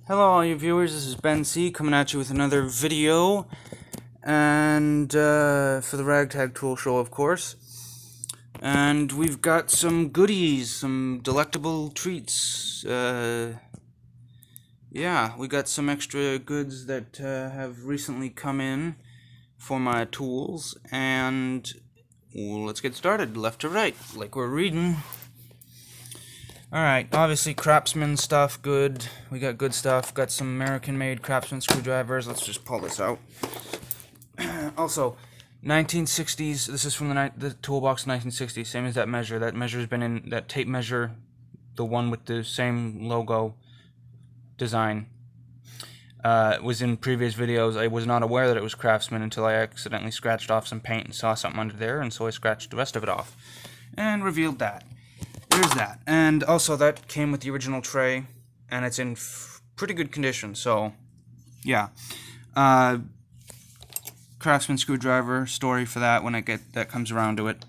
Hello all you viewers, this is Ben C coming at you with another video, and for the Ragtag Tool Show, of course. And we've got some goodies, some delectable treats. Yeah, we got some extra goods that have recently come in for my tools, and let's get started, left to right, like we're reading. Alright, obviously Craftsman stuff, good. We got good stuff. Got some American-made Craftsman screwdrivers. Let's just pull this out. Also, 1960s, this is from the Toolbox 1960s, same as that measure. That measure's been in, that tape measure, the one with the same logo design, was in previous videos. I was not aware that it was Craftsman until I accidentally scratched off some paint and saw something under there, and so I scratched the rest of it off and revealed that. There's that. And also that came with the original tray, and it's in pretty good condition, so yeah. Craftsman screwdriver, story for that when that comes around to it.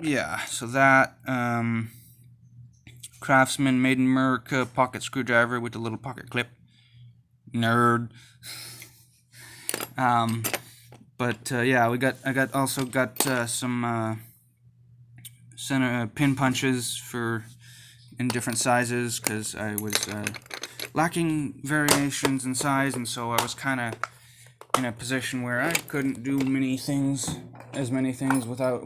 Yeah, so that Craftsman Made in America pocket screwdriver with a little pocket clip. Nerd. Yeah, I also got some center pin punches in different sizes, because I was lacking variations in size, and so I was kind of in a position where I couldn't do as many things with All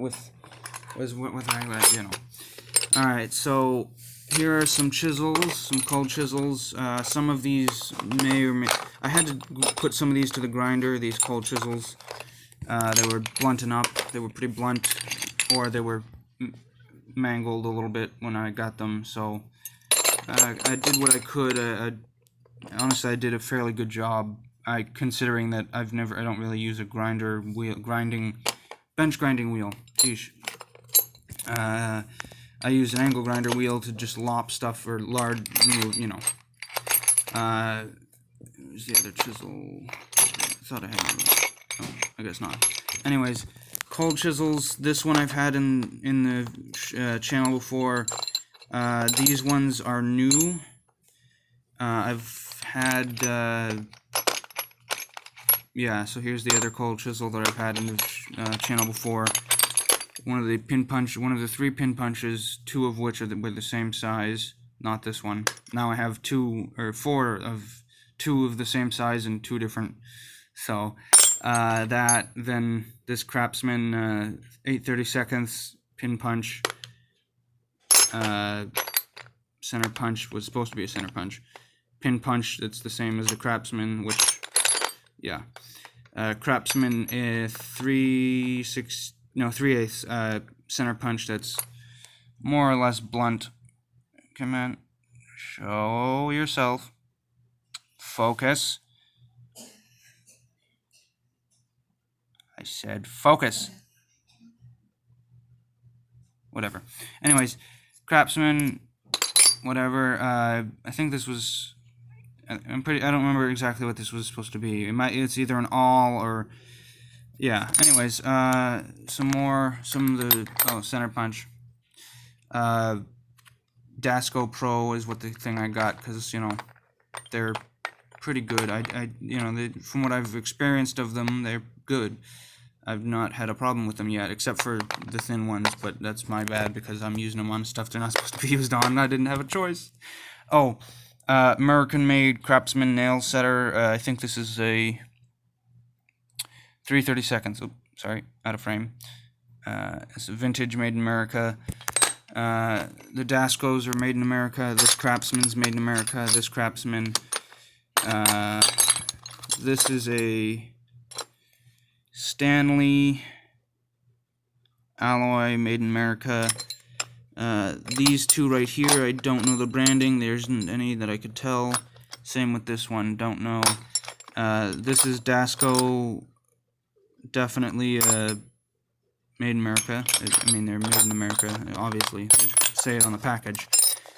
right, so here are some chisels, some cold chisels. Some of these I had to put some of these to the grinder. These cold chisels, they were blunting up. They were pretty blunt, or they were mangled a little bit when I got them, so I did what I could. Honestly, I did a fairly good job, considering that I don't really use a bench grinding wheel. Geesh. I use an angle grinder wheel to just lop stuff or lard, Where's the other chisel? I thought I had one. Oh, I guess not. Anyways, cold chisels. This one I've had in the channel before. These ones are new. I've had yeah. So here's the other cold chisel that I've had in the channel before. One of the 3 pin punches, 2 of which were the same size. Not this one. Now I have 2 or 4 of 2 of the same size and 2 different. So then this Craftsman 8/32 pin punch, center punch was supposed to be a center punch. Pin punch that's the same as the Craftsman, which, yeah. Craftsman 3/8 center punch that's more or less blunt. Come on, show yourself. Focus. I said focus. Whatever. Anyways, Craftsman, whatever. I think this was. I don't remember exactly what this was supposed to be. It's either an awl or. Yeah. Anyways, some of the center punch. Dasco Pro is what the thing I got, because they're pretty good. From what I've experienced of them, they're good. I've not had a problem with them yet, except for the thin ones, but that's my bad, because I'm using them on stuff they're not supposed to be used on, and I didn't have a choice. Oh, American-made Craftsman nail setter. I think this is a 3/32. Oh, sorry, out of frame. It's a vintage, made in America. The Dascos are made in America. This Craftsman's made in America. This Craftsman. This is a Stanley alloy, made in America. These 2 right here, I don't know the branding. There isn't any that I could tell. Same with this one, don't know. This is Dasco, definitely made in America. I mean, they're made in America, obviously. They say it on the package.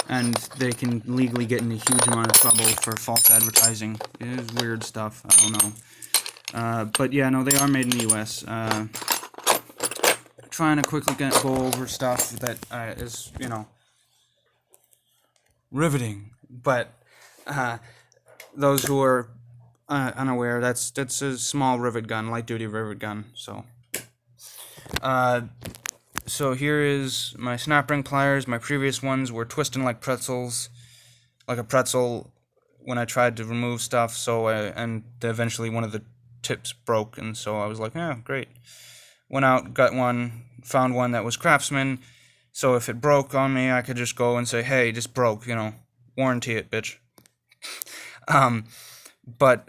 And they can legally get in a huge amount of trouble for false advertising. It is weird stuff. I don't know. But yeah, no, they are made in the U.S. Trying to quickly go over stuff that is, riveting. But those who are unaware, that's a small rivet gun, light duty rivet gun. So here is my snap ring pliers. My previous ones were twisting like pretzels, like a pretzel when I tried to remove stuff. And eventually one of the tips broke, and so I was like, yeah, great. Went out, got one, found one that was Craftsman. So if it broke on me, I could just go and say, hey, just broke, warranty it, bitch. But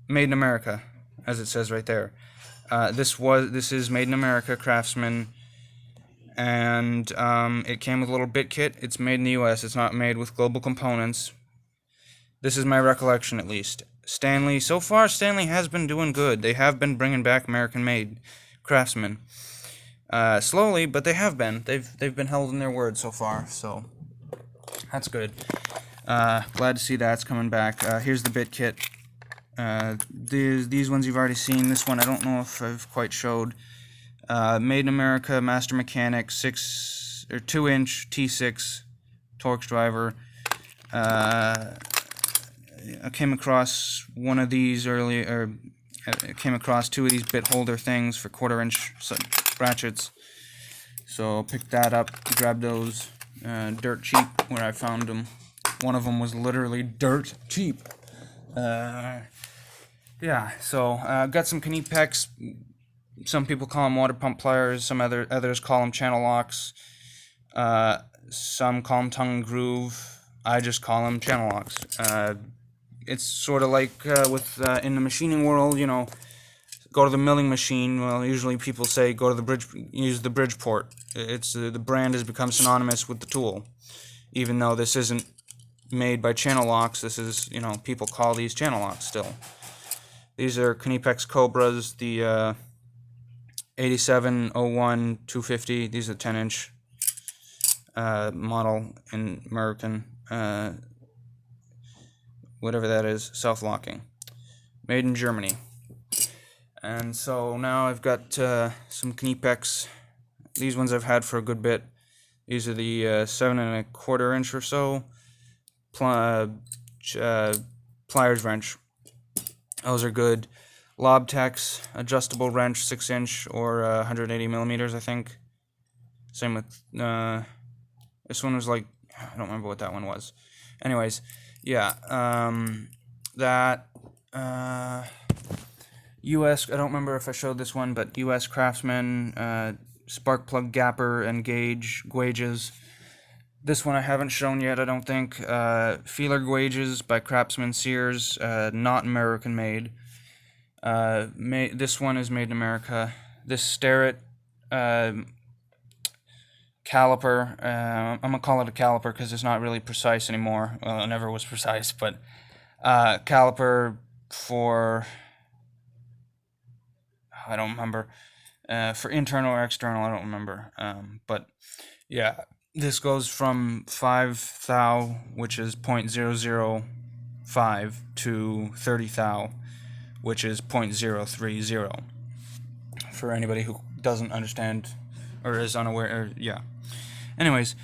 made in America, as it says right there. This is made in America, Craftsman, and it came with a little bit kit. It's made in the U.S. It's not made with global components. This is my recollection, at least. Stanley, so far, Stanley has been doing good. They have been bringing back American-made Craftsman. Slowly, but they have been. They've been held in their word so far, so that's good. Glad to see that's coming back. Here's the bit kit. These ones you've already seen. This one I don't know if I've quite showed. Made in America, Master Mechanic, 2-inch T6 Torx driver. I came across one of these earlier. I came across two of these bit holder things for 1/4-inch ratchets. So picked that up, grabbed those dirt cheap where I found them. One of them was literally dirt cheap. Yeah, so got some Knipex. Some people call them water pump pliers. Some others call them channel locks. Some call them tongue and groove. I just call them channel locks. It's sort of like with in the machining world, go to the milling machine. Well, usually people say go to the bridge, use the Bridgeport. It's the brand has become synonymous with the tool, even though this isn't made by channel locks. This is, people call these channel locks still. These are Knipex Cobras, the 8701 250. These are 10-inch model in American, whatever that is, self-locking, made in Germany. And so now I've got some Knipex. These ones I've had for a good bit. These are the 7¼ inch or so pliers wrench. Those are good. Lobtex adjustable wrench, 6-inch or 180 millimeters, I think. Same with this one was like, I don't remember what that one was. Anyways, yeah, that U.S. I don't remember if I showed this one, but U.S. Craftsman, spark plug gapper and gauges. This one I haven't shown yet, I don't think. Feeler gauges by Craftsman Sears, not American made. This one is made in America. This Starrett caliper, I'm gonna call it a caliper because it's not really precise anymore. Well, it never was precise, but caliper for, I don't remember, for internal or external, I don't remember. But yeah, this goes from 5 thou, which is 0.005, to 30 thou, which is 0.030. For anybody who doesn't understand or is unaware, yeah. Anyways,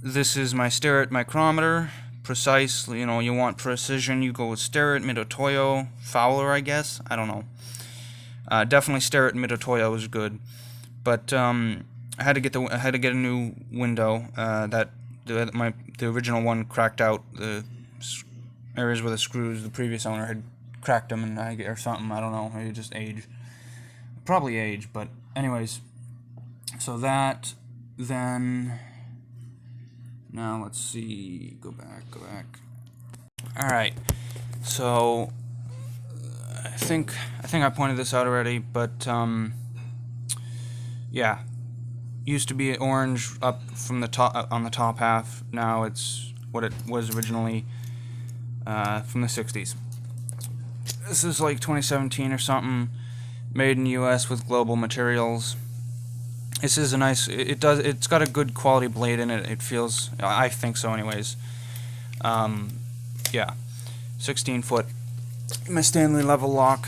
this is my Starrett micrometer. Precise, you want precision, you go with Starrett, Mitutoyo, Fowler, I guess. I don't know. Definitely Starrett Mitutoyo is good, but I had to get a new window. The original one cracked out. The areas where the screws, the previous owner had cracked them, or something. I don't know. Maybe just age. Probably age, but anyways. So that, then. Now let's see. Go back. All right. So I think I pointed this out already, but yeah. Used to be orange up from the top on the top half. Now it's what it was originally from the 60s. This is like 2017 or something. Made in the U.S. with global materials. This is a nice. It's got a good quality blade in it. It feels. I think so, anyways. Yeah, 16-foot. My Stanley lever lock,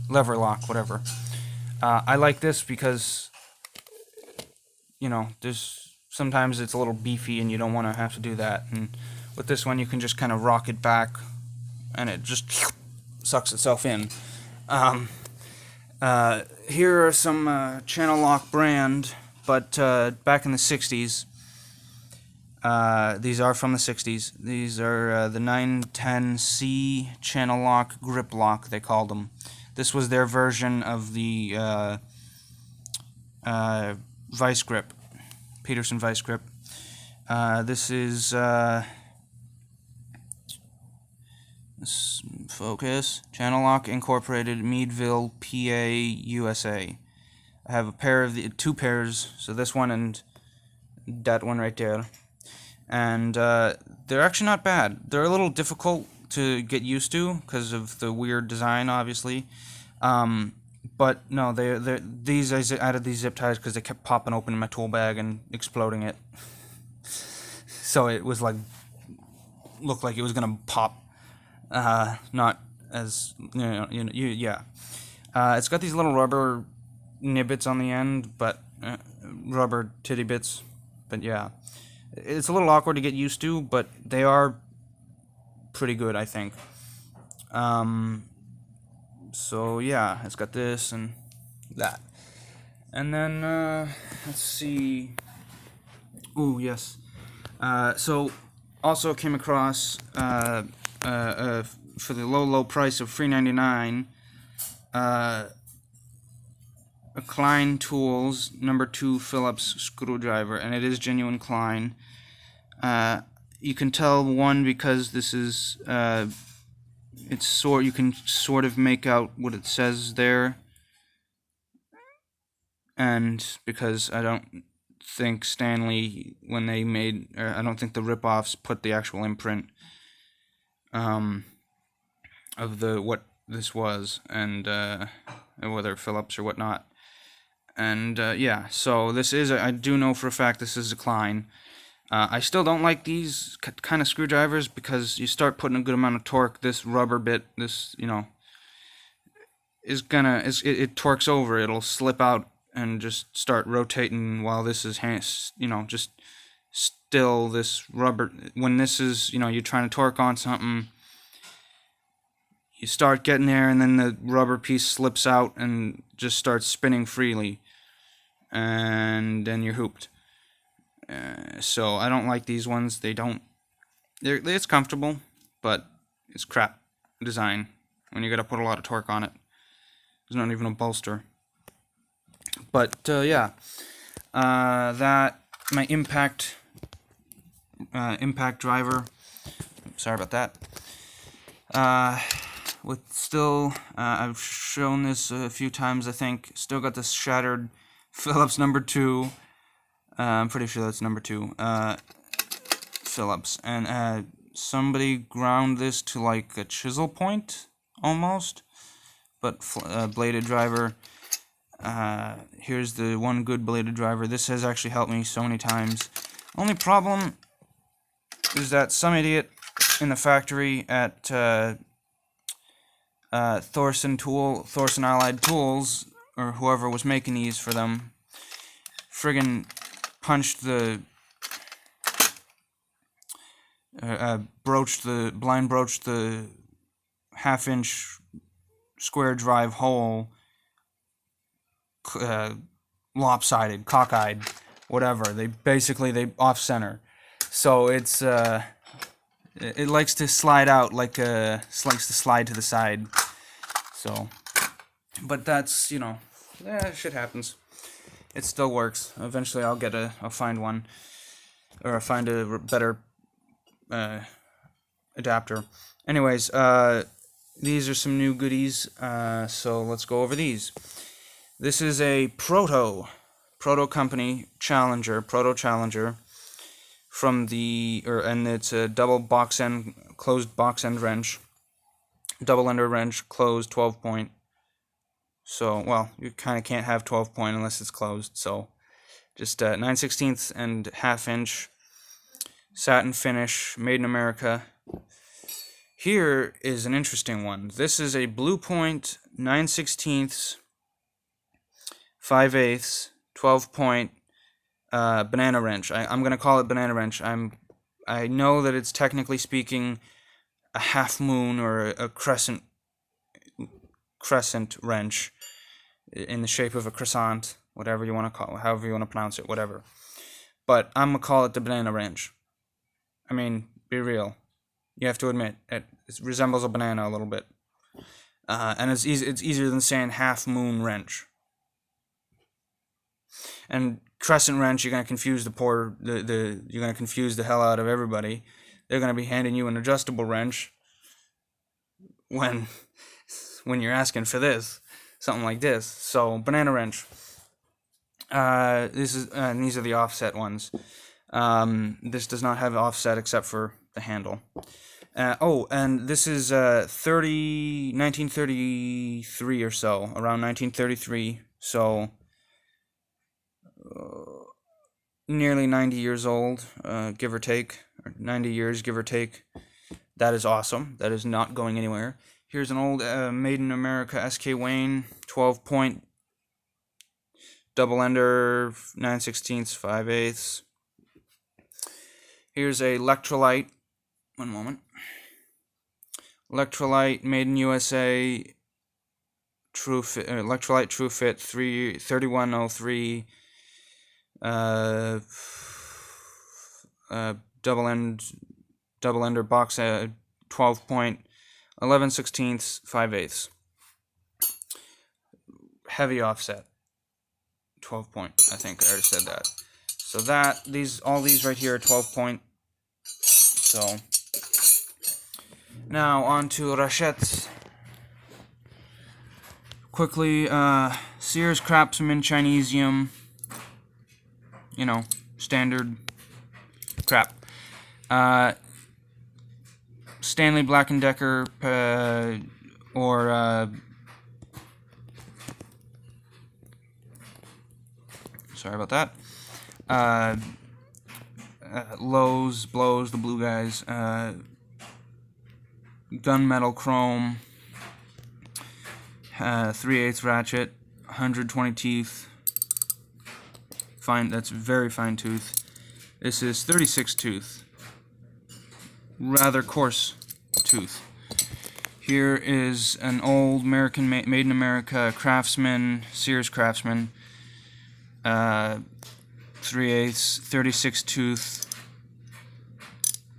whatever. I like this because, there's sometimes it's a little beefy and you don't want to have to do that. And with this one, you can just kind of rock it back and it just sucks itself in. Here are some Channel Lock brand, but back in the 60s. These are from the 60s. These are the 910C Channel Lock Grip Lock, they called them. This was their version of the Vice Grip, Peterson Vice Grip. This is focus, Channel Lock Incorporated, Meadville, PA, USA. I have a pair of the two pairs, so this one and that one right there. And they're actually not bad. They're a little difficult to get used to because of the weird design, obviously. But no, these I added these zip ties because they kept popping open in my tool bag and exploding it. So it was like looked like it was gonna pop. Not as yeah. It's got these little rubber nibbits on the end, but rubber titty bits. But yeah, it's a little awkward to get used to, but they are pretty good, I think. So yeah, it's got this and that. And then, let's see. Ooh, yes. So, also came across, for the low price of $3.99, a Klein Tools No. 2 Phillips screwdriver, and it is genuine Klein. You can tell, one, because this is, you can sort of make out what it says there, and because I don't think Stanley, when they made, I don't think the rip-offs put the actual imprint of what this was, and whether Phillips or whatnot. And yeah, so this is, I do know for a fact this is a Klein. I still don't like these kind of screwdrivers because you start putting a good amount of torque, this rubber bit, this, is gonna, it torques over, it'll slip out and just start rotating while this is, just still this rubber. When this is, you're trying to torque on something, you start getting there and then the rubber piece slips out and just starts spinning freely. And then you're hooped. So I don't like these ones. It's comfortable, but it's crap design when you gotta put a lot of torque on it. There's not even a bolster. But yeah, that my impact driver. Sorry about that. I've shown this a few times, I think. Still got this shattered Phillips No. 2. I'm pretty sure that's No. 2. Phillips. And somebody ground this to like a chisel point, almost. But bladed driver. Here's the one good bladed driver. This has actually helped me so many times. Only problem is that some idiot in the factory at Thorson Allied Tools, or whoever was making these for them, friggin' punched the blind broached the half-inch square drive hole, lopsided, cockeyed, whatever. They off-center, so it's it likes to slide out like likes to slide to the side. So, but that's shit happens. It still works. Eventually, I'll find one, or I'll find a better adapter. Anyways, these are some new goodies. So let's go over these. This is a Proto company Proto Challenger from and it's a double closed box end wrench, double ender wrench, closed 12-point. So, well, you kind of can't have 12-point unless it's closed. So, just 9/16 and half-inch, satin finish, made in America. Here is an interesting one. This is a Blue Point 9/16, 5/8, 12-point banana wrench. I'm gonna call it banana wrench. I know that it's technically speaking a half moon or a crescent wrench in the shape of a croissant, whatever you want to call it, however you want to pronounce it, whatever. But I'm gonna call it the banana wrench. I mean, be real. You have to admit it resembles a banana a little bit, and it's easier than saying half moon wrench. And crescent wrench, you're gonna confuse you're gonna confuse the hell out of everybody. They're gonna be handing you an adjustable wrench when you're asking for this, something like this. So banana wrench. These are the offset ones. This does not have offset except for the handle. And this is 1933 or so, around 1933. So nearly 90 years old, give or take, or 90 years, give or take. That is awesome. That is not going anywhere. Here's an old Made in America SK Wayne 12-point double ender 9/16, 5/8. Here's a Electrolyte. One moment. Electrolyte Made in USA. True Fit. Electrolyte True Fit 3103. Double ender box 12-point 11/16, 5/8. Heavy offset. 12-point. I think I already said that. So all these right here are 12-point. So now on to rachettes. Quickly, Sears Craftsman Chinesium. You know, standard crap. Stanley Black & Decker, or sorry about that. Lowe's, Blows, the blue guys. Gunmetal chrome. 3/8 ratchet. 120 teeth. Fine. That's very fine tooth. This is 36 tooth. Rather coarse tooth. Here is an old Made in America Craftsman, Sears Craftsman. 3/8, 36 tooth.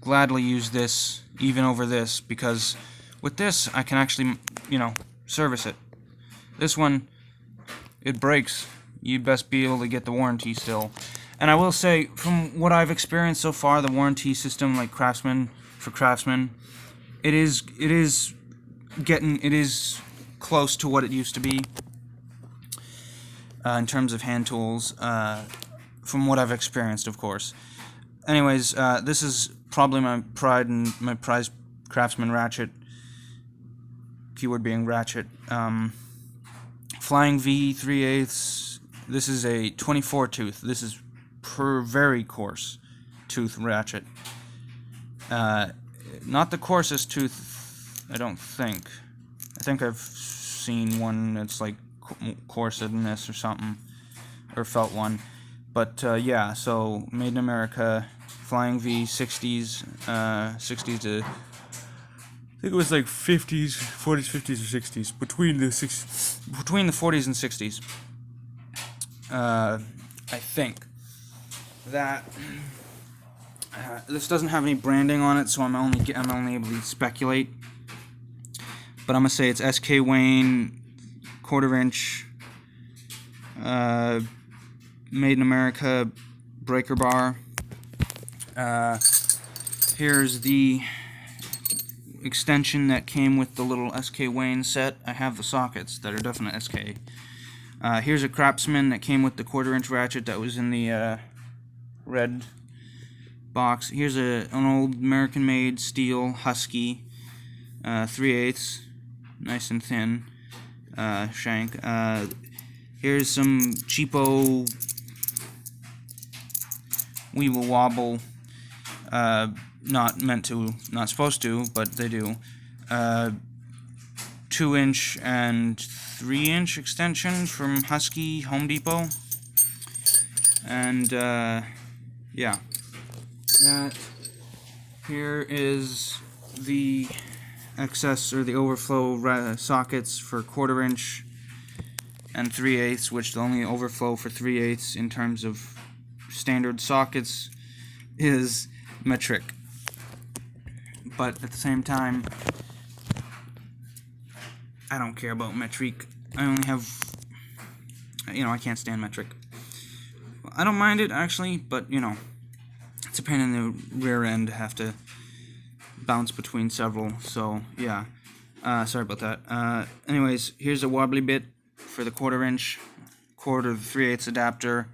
Gladly use this even over this, because with this I can actually, service it. This one, it breaks. You'd best be able to get the warranty still. And I will say, from what I've experienced so far, the warranty system, like Craftsman, it is close to what it used to be in terms of hand tools, from what I've experienced, of course. Anyways, this is probably my prized Craftsman ratchet. Keyword being ratchet. Flying V 3/8. This is a 24 tooth. This is very coarse tooth ratchet. Not the coarsest tooth, I don't think. I think I've seen one that's like coarser than this or something, or felt one. But yeah, so Made in America, Flying V 60s, 60s to, I think it was like 50s, 40s, 50s, or 60s, between the 40s and 60s. I think that this doesn't have any branding on it, so I'm only able to speculate. But I'm gonna say it's SK Wayne, 1/4 inch, Made in America breaker bar. Here's the extension that came with the little SK Wayne set. I have the sockets that are definite SK. Here's a Craftsman that came with the 1/4 inch ratchet that was in the red box. Here's an old American-made steel Husky, 3/8, nice and thin shank. Here's some cheapo Weeble Wobble, not supposed to, but they do. 2-inch and 3-inch extension from Husky Home Depot. And yeah, that here is the excess or the overflow sockets for 1/4 inch and 3/8, which the only overflow for 3/8 in terms of standard sockets is metric. But at the same time, I don't care about metric. I only have, I can't stand metric. I don't mind it actually, but it's a pain in the rear end to have to bounce between several. So yeah, sorry about that. Anyways, here's a wobbly bit for the 1/4 inch, 1/4 3/8 adapter.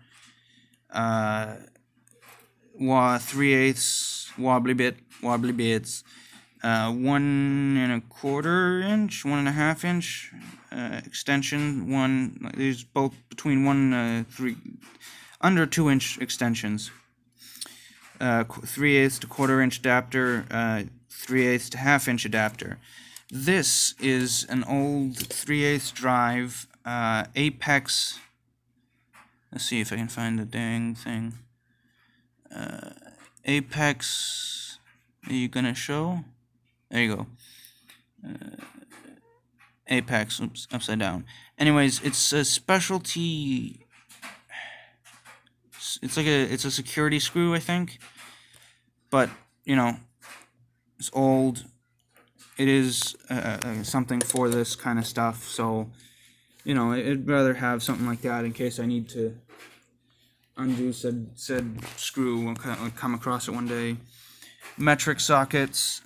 3/8 wobbly bits. 1 1/4 inch, 1.5 inch extension. There's both between 3 under 2 inch extensions. 3/8 to 1/4 inch adapter. 3/8 to 1/2 inch adapter. This is an old 3/8 drive Apex. Let's see if I can find the dang thing. Apex. Are you gonna show? There you go. Apex. Oops, upside down. Anyways, it's a specialty. It's a security screw, I think. But it's old. It is something for this kind of stuff. So I'd rather have something like that in case I need to undo said screw. I'll come across it one day. Metric sockets.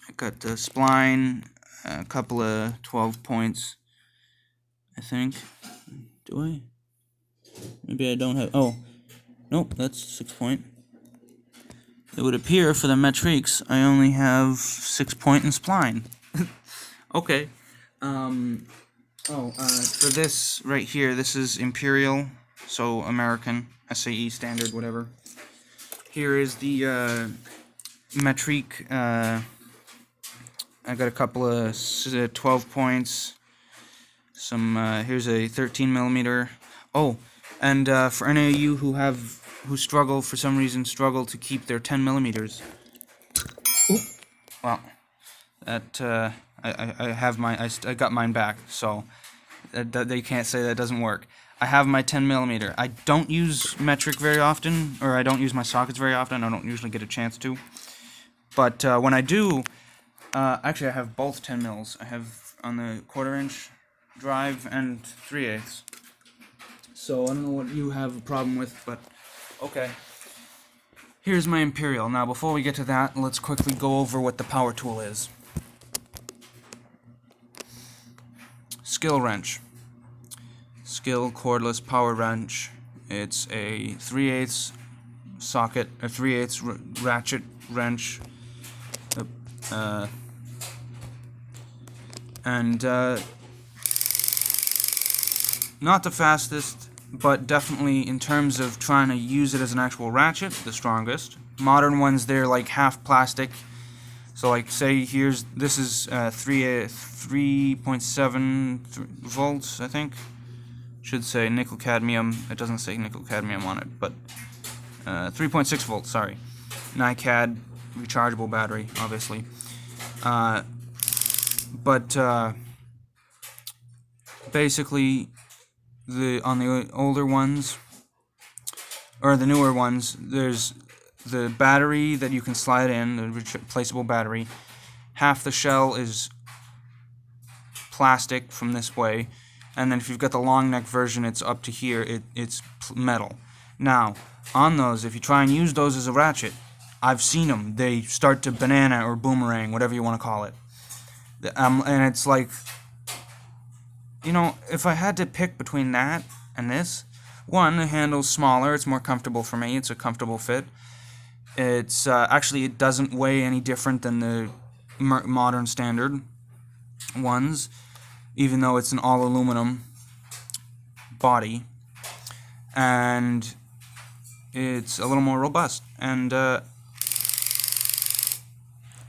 I got the spline, a couple of 12 points, I think. Do I? Maybe I don't have. Oh, nope, that's 6 point. It would appear for the metrics I only have 6 point and spline. Okay. For this right here, this is Imperial, so American, SAE standard, whatever. Here is the metric. I got a couple of 12 points. Here's a 13 millimeter. Oh, and for any of you who for some reason struggle to keep their 10 millimeters. Ooh. Well, that I got mine back, so they can't say that doesn't work. I have my 10 millimeter. I don't use metric very often, or I don't use my sockets very often. I don't usually get a chance to. But when I do, actually I have both 10 mils. I have on the 1/4 inch drive and 3/8. So I don't know what you have a problem with, but okay. Here's my Imperial. Now before we get to that, let's quickly go over what the power tool is. Skill wrench. Skill cordless power wrench. It's a 3/8 socket, a 3/8 ratchet wrench, and not the fastest, but definitely in terms of trying to use it as an actual ratchet, the strongest. Modern ones, they're like half plastic. So like say this is 3.7 volts, I think. Should say nickel cadmium. It doesn't say nickel cadmium on it, but 3.6 volts, sorry. NiCad rechargeable battery, obviously. But basically on the older ones or the newer ones, there's the battery that you can slide in, the replaceable battery. Half the shell is plastic from this way, and then if you've got the long neck version, it's up to here, it's metal. Now, on those, if you try and use those as a ratchet, I've seen them. They start to banana or boomerang, whatever you want to call it. And it's like, if I had to pick between that and this, one, the handle's smaller, it's more comfortable for me, it's a comfortable fit. It's actually, it doesn't weigh any different than the modern standard ones, even though it's an all aluminum body, and it's a little more robust. And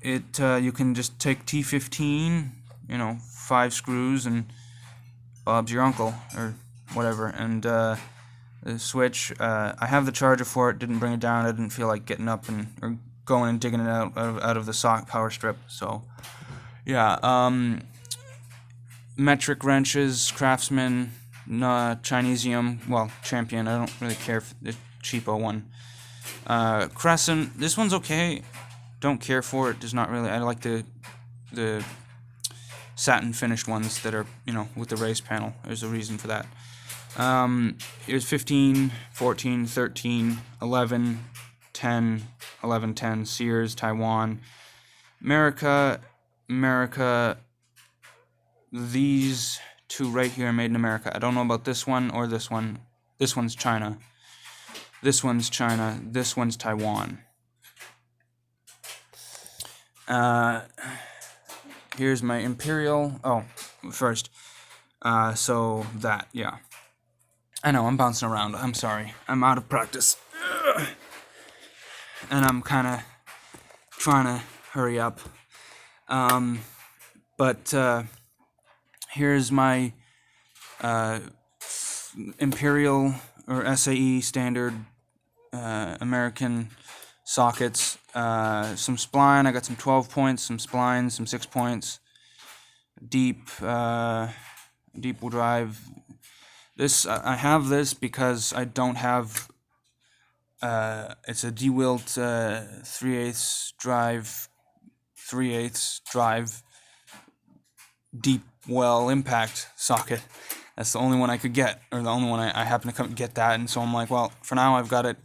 you can just take T15, 5 screws, and Bob's your uncle or whatever, and the switch. I have the charger for it. Didn't bring it down. I didn't feel like getting up or going and digging it out of the sock power strip. So yeah. Metric wrenches, Craftsman, Chinesium. Well, Champion. I don't really care for the cheapo one. Crescent. This one's okay. Don't care for it. Does not really. I like the satin finished ones that are, with the raised panel. There's a reason for that. Here's 15, 14, 13, 11, 10, 11, 10, Sears, Taiwan, America, these two right here are made in America. I don't know about this one or this one. This one's China. This one's China. This one's Taiwan. Here's my Imperial. Oh, first. So that, yeah. I know, I'm bouncing around. I'm sorry. I'm out of practice. And I'm kind of trying to hurry up. But here's my Imperial or SAE standard American sockets. Some spline. I got some 12 points, some splines, some 6 points. Deep will drive. This I have this because I don't have. It's a DeWalt 3/8 drive, 3/8 drive, deep well impact socket. That's the only one I could get, or the only one I happen to come get that, and so I'm like, well, for now I've got it.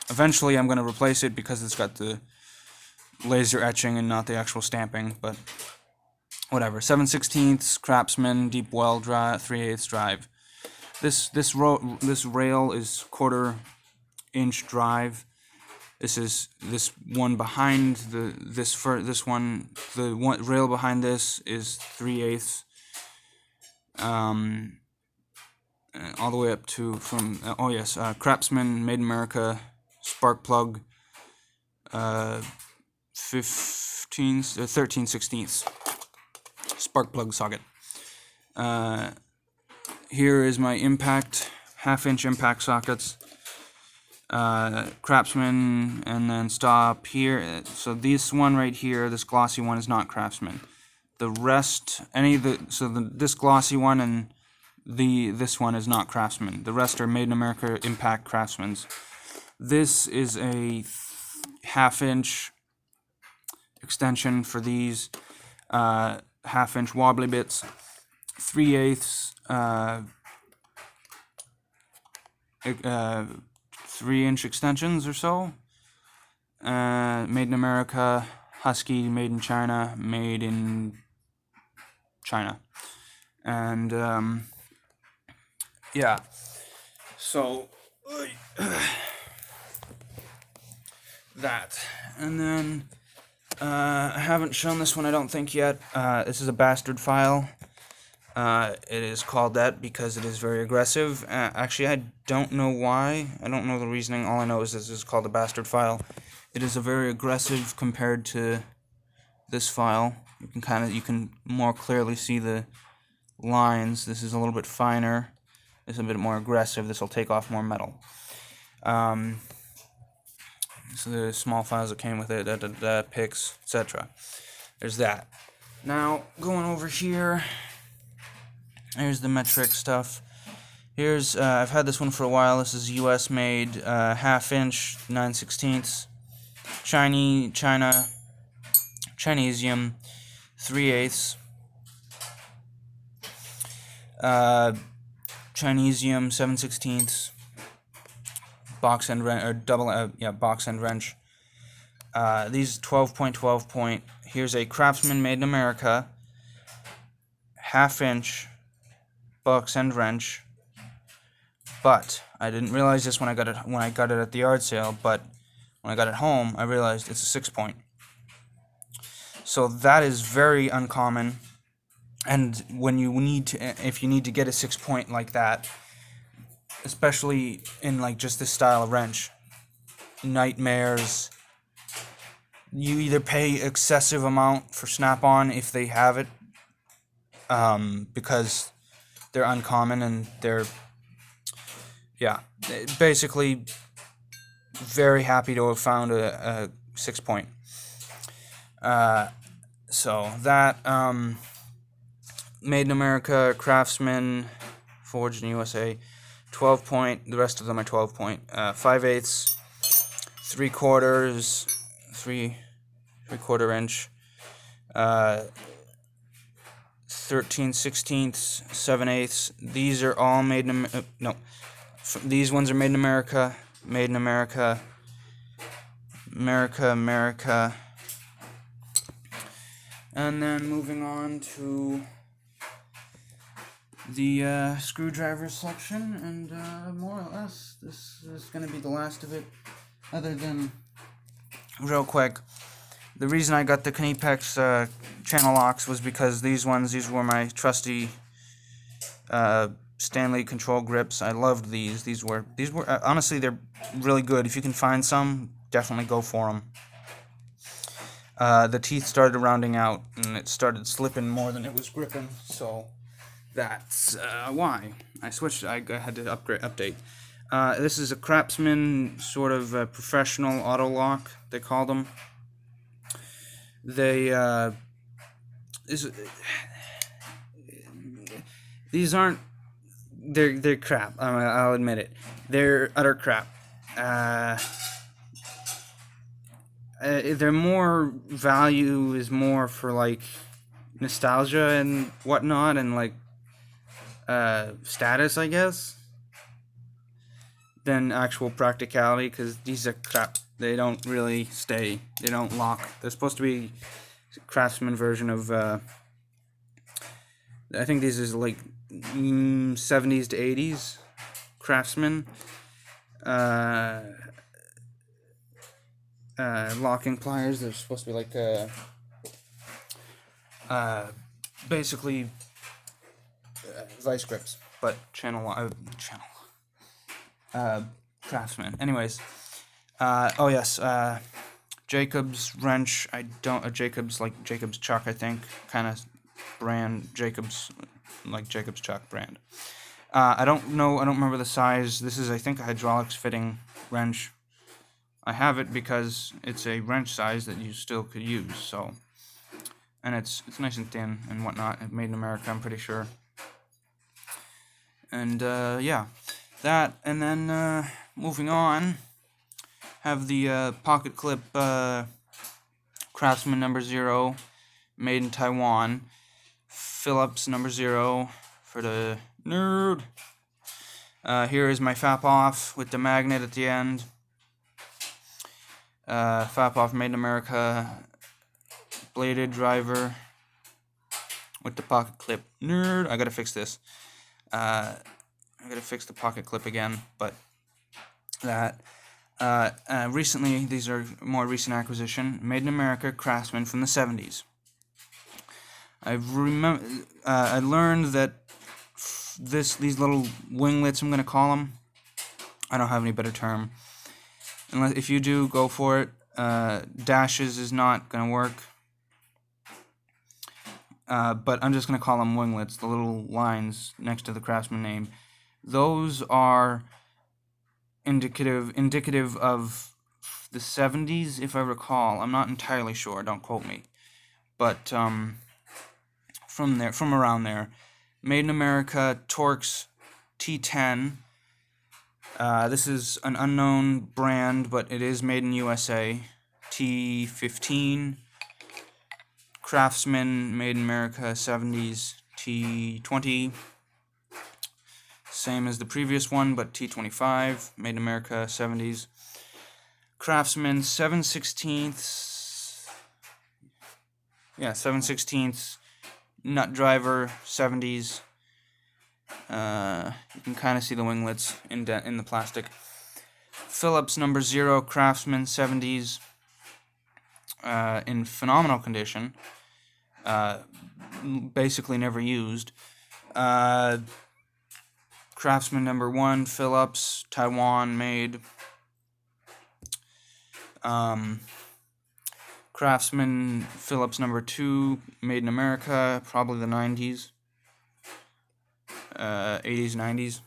Eventually I'm going to replace it because it's got the laser etching and not the actual stamping, but whatever. 7/16 Craftsman deep well drive, 3/8 drive. This rail is 1/4 inch drive. This one behind this one. The one rail behind this is 3/8. All the way up to Craftsman made in America spark plug. 13/16 spark plug socket. Here is my impact 1/2 inch impact sockets. Craftsman, and then stop here. So this one right here, this glossy one, is not Craftsman. The rest, this glossy one and this one is not Craftsman. The rest are made in America impact Craftsmans. This is a 1/2 inch extension for these 1/2 inch wobbly bits. 3/8 3-inch extensions or so. Made in America, Husky, made in China, made in China. And yeah, so that. And then I haven't shown this one, I don't think, yet. This is a bastard file. It is called that because it is very aggressive. Actually, I don't know why. I don't know the reasoning. All I know is this is called a bastard file. It is a very aggressive compared to this file. You can more clearly see the lines. This is a little bit finer. This is a bit more aggressive. This will take off more metal. So the small files that came with it, pics, etc. There's that. Now, going over here. Here's the metric stuff. Here's, I've had this one for a while. This is US made, 1/2 inch, 9/16. China, Chinesium, 3/8. Chinesium, 7/16. Box end wrench, or box end wrench. These 12 point. Here's a Craftsman made in America, 1/2 inch. Box end wrench, but I didn't realize this when I got it at the yard sale. But when I got it home, I realized it's a 6-point. So that is very uncommon. And if you need to get a 6-point like that, especially in like just this style of wrench, nightmares. You either pay excessive amount for Snap-on if they have it, because they're uncommon and they're, yeah, basically very happy to have found a 6-point. So that, Made in America, Craftsman, forged in USA, 12-point. The rest of them are 12-point. 5/8, 3/4, 3/4 inch, 13/16, 7/8. These are all made in no. These ones are made in America. Made in America. America. And then moving on to the screwdriver section, and more or less this is going to be the last of it, other than, real quick, the reason I got the Knipex channel locks was because these were my trusty Stanley control grips. I loved these. These were honestly, they're really good. If you can find some, definitely go for them. The teeth started rounding out, and it started slipping more than it was gripping, so that's why I switched. I had to update. This is a Craftsman sort of professional auto lock, they call them. These aren't. They're crap. I'll admit it. They're utter crap. Their more value is more for like nostalgia and whatnot, and like status, I guess, than actual practicality, because these are crap. They don't really stay. They don't lock. They're supposed to be Craftsman version of, I think these is like 70s to 80s Craftsman locking pliers. They're supposed to be like basically vice grips, but Craftsman. Anyways, oh yes, Jacobs wrench. Jacobs, like Jacobs Chuck, I think, kind of brand. Jacobs, like Jacobs Chuck brand. I don't know. I don't remember the size. This is, I think, a hydraulics fitting wrench. I have it because it's a wrench size that you still could use. So, and it's nice and thin and whatnot. Made in America, I'm pretty sure. And yeah, that, and then moving on, have the pocket clip Craftsman number 0, made in Taiwan. Phillips number 0 for the nerd. Here is my FAP-off with the magnet at the end. FAP-off made in America. Bladed driver with the pocket clip. Nerd. I gotta fix this. I gotta fix the pocket clip again, but that. Recently, these are more recent acquisition. Made in America, Craftsman from the 70s. I learned that these little winglets, I'm gonna call them. I don't have any better term. Unless if you do, go for it. Dashes is not gonna work. But I'm just gonna call them winglets. The little lines next to the Craftsman name. Those are indicative of the 70s, if I recall. I'm not entirely sure. Don't quote me. But from around there, made in America, Torx T10. This is an unknown brand, but it is made in USA. T15. Craftsman, made in America, 70s. T20. Same as the previous one, but T25, made in America, 70s. Craftsman, 7/16. Yeah, 7/16. Nut driver, 70s. You can kind of see the winglets in the plastic. Phillips number 0, Craftsman, 70s. In phenomenal condition. Basically never used. Craftsman number 1, Phillips, Taiwan made. Craftsman Phillips number 2, made in America, probably the 90s. 80s, 90s.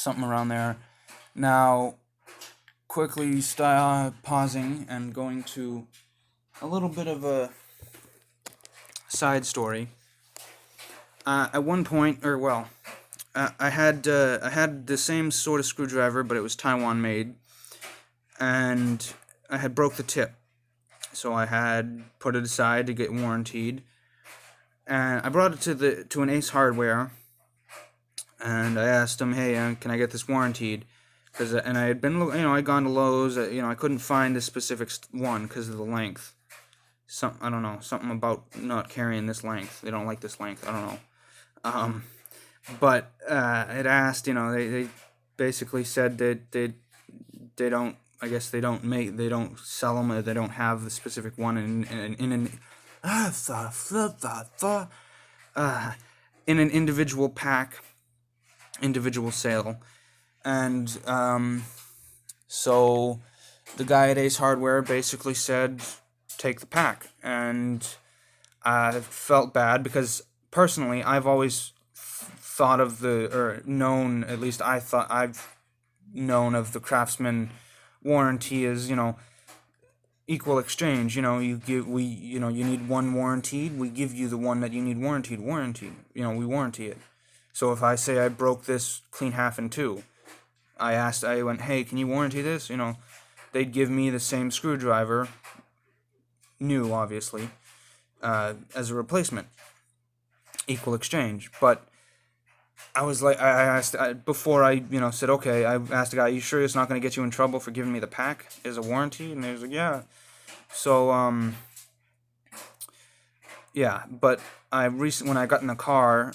something around there. Now, quickly pausing and going to a little bit of a side story. At one point, I had the same sort of screwdriver, but it was Taiwan made, and I had broke the tip, so I had put it aside to get warrantied, and I brought it to an Ace Hardware, and I asked them, hey, can I get this warrantied? And I had been, I'd gone to Lowe's, I couldn't find the specific one because of the length. I don't know, something about not carrying this length. They don't like this length. I don't know. But it asked, they basically said that they don't. I guess they don't sell them, or they don't have the specific one in an individual pack, individual sale, and so the guy at Ace Hardware basically said, take the pack, and I felt bad because personally I've always thought of known, at least I've known of the Craftsman warranty as, equal exchange. You need one warranted, we give you the one that you need warranted, we warranty it. So if I say I broke this clean half in two, I went, hey, can you warranty this? They'd give me the same screwdriver, new obviously, as a replacement. Equal exchange. But I was like, before I said okay, I asked the guy, you sure it's not going to get you in trouble for giving me the pack as a warranty? And he was like, yeah. So yeah, but when I got in the car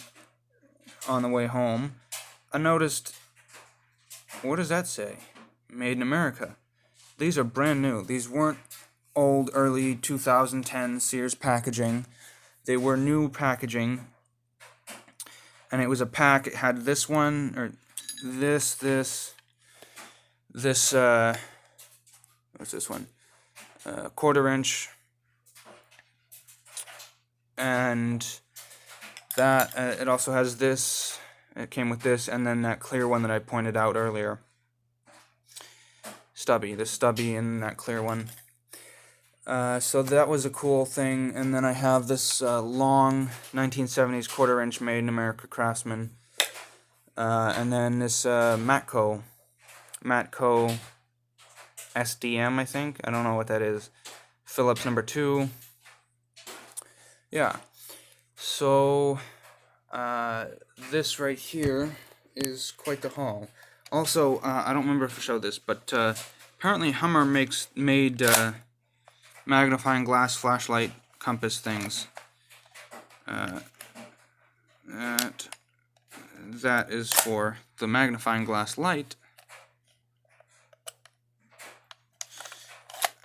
on the way home, I noticed, what does that say? Made in America. These are brand new. These weren't old, early 2010 Sears packaging. They were new packaging. And it was a pack. It had this one, or this, what's this one? 1/4 inch. And that, it also has this. It came with this, and then that clear one that I pointed out earlier. The stubby and that clear one. So that was a cool thing. And then I have this long 1970s 1/4 inch Made in America Craftsman. And then this Matco SDM, I think. I don't know what that is. Phillips number 2. Yeah. So this right here is quite the haul. Also, I don't remember if I showed this, but apparently Hummer made magnifying glass flashlight compass things. That is for the magnifying glass light,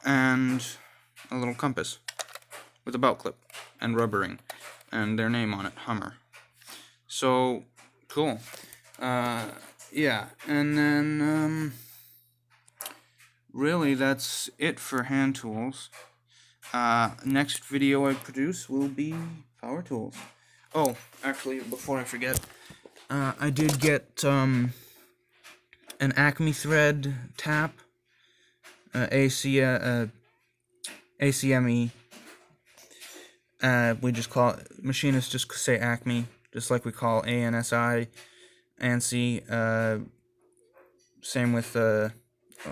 and a little compass with a belt clip and rubbering and their name on it, Hummer. So cool. Yeah, and then really that's it for hand tools. Next video I produce will be power tools. Oh, actually, before I forget, I did get an Acme thread tap, ACME. We just call it, machinists just say Acme, just like we call ANSI, ANSI. Same with a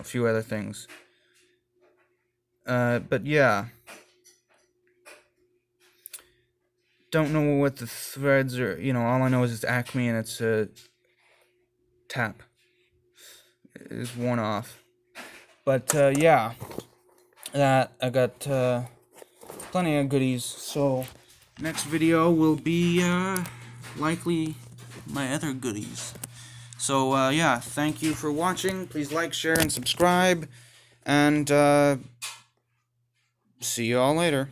few other things. But yeah. Don't know what the threads are, all I know is it's Acme and it's a tap. It's worn off. But yeah, that I got plenty of goodies. So next video will be likely my other goodies. So yeah, thank you for watching. Please like, share, and subscribe. And see you all later.